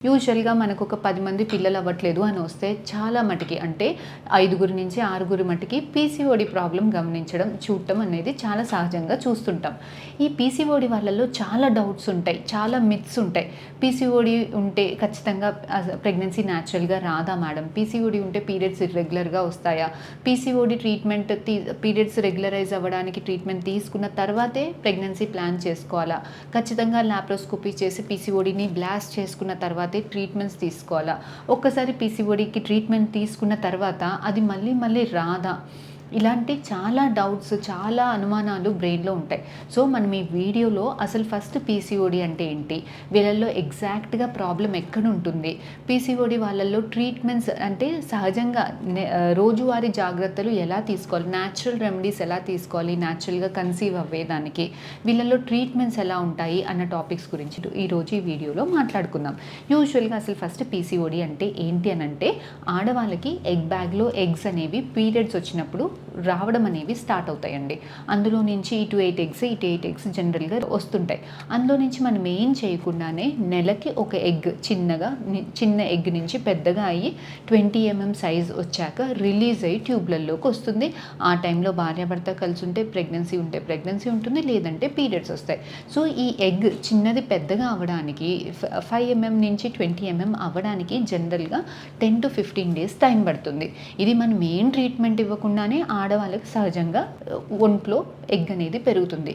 యూజువల్‌గా మనకొక 10 మంది పిల్లలవ్వట్లేదు అని వస్తే చాలా మటికి అంటే 5 నుంచి 6 మటికి పీసీఓడి ప్రాబ్లమ్ గమనించడం, చూడటం అనేది చాలా సహజంగా చూస్తుంటాం. ఈ పీసీఓడి వాళ్ళలో చాలా డౌట్స్ ఉంటాయి. చాలా మిత్స్ ఉంటాయి. పీసీఓడి ఉంటే ఖచ్చితంగా ప్రెగ్నెన్సీ న్యాచురల్‌గా రాదా మేడం? పీసీఓడి ఉంటే పీరియడ్స్ ఇర్రెగ్యులర్‌గా వస్తాయా? పీసీఓడి ట్రీట్మెంట్ పీరియడ్స్ రెగ్యులరైజ్ అవ్వడానికి ట్రీట్మెంట్ తీసుకున్న తర్వాతే ప్రెగ్నెన్సీ ప్లాన్ చేసుకోవాలా? ఖచ్చితంగా లాప్రోస్కోపీ చేసి పీసీఓడిని బ్లాస్ట్ చేసుకున్న తర్వాతే ట్రీట్మెంట్స్ తీసుకోవాలా? ఒక్కసారి పీసీఓడికి ట్రీట్మెంట్ తీసుకున్న తర్వాత అది మళ్ళీ రాదా? ఇలాంటి చాలా డౌట్స్, చాలా అనుమానాలు బ్రెయిన్‌లో ఉంటాయి. సో, మనం ఈ వీడియోలో అసలు ఫస్ట్ పీసీఓడి అంటే ఏంటి? వీళ్ళల్లో ఎగ్జాక్ట్‌గా ప్రాబ్లమ్ ఎక్కడుంటుంది? పీసీఓడి వాళ్ళల్లో ట్రీట్మెంట్స్ అంటే సహజంగా రోజువారీ జాగ్రత్తలు ఎలా తీసుకోవాలి? న్యాచురల్ రెమెడీస్ ఎలా తీసుకోవాలి? న్యాచురల్‌గా కన్సీవ్ అవ్వేదానికి? వీళ్ళల్లో ట్రీట్మెంట్స్ ఎలా ఉంటాయి? అన్న టాపిక్స్ గురించి ఈరోజు ఈ వీడియోలో మాట్లాడుకుందాం. యూజువల్‌గా అసలు ఫస్ట్ పీసీఓడి అంటే ఏంటి అనంటే, ఆడవాళ్ళకి ఎగ్ బ్యాగ్‌లో ఎగ్స్ అనేవి పీరియడ్స్ వచ్చినప్పుడు రావడం అనేవి స్టార్ట్ అవుతాయండి. అందులో నుంచి ఇటు 8 ఎగ్స్ జనరల్‌గా వస్తుంటాయి. అందులో నుంచి మనం ఏం చేయకుండానే నెలకి ఒక ఎగ్ చిన్న ఎగ్ నుంచి పెద్దగా అయ్యి 20 సైజ్ వచ్చాక రిలీజ్ అయ్యి ట్యూబ్‌లలోకి వస్తుంది. ఆ టైంలో భార్యాభర్త కలిసి ఉంటే ప్రెగ్నెన్సీ ఉంటే ప్రెగ్నెన్సీ ఉంటుంది, లేదంటే పీరియడ్స్ వస్తాయి. సో, ఈ ఎగ్ చిన్నది పెద్దగా అవ్వడానికి 5 నుంచి 20 అవ్వడానికి జనరల్‌గా 10-15 డేస్ టైం పడుతుంది. ఇది మనం ఏం ట్రీట్మెంట్ ఇవ్వకుండానే ఆడవాళ్ళకి సహజంగా ఒంట్లో ఎగ్ అనేది పెరుగుతుంది.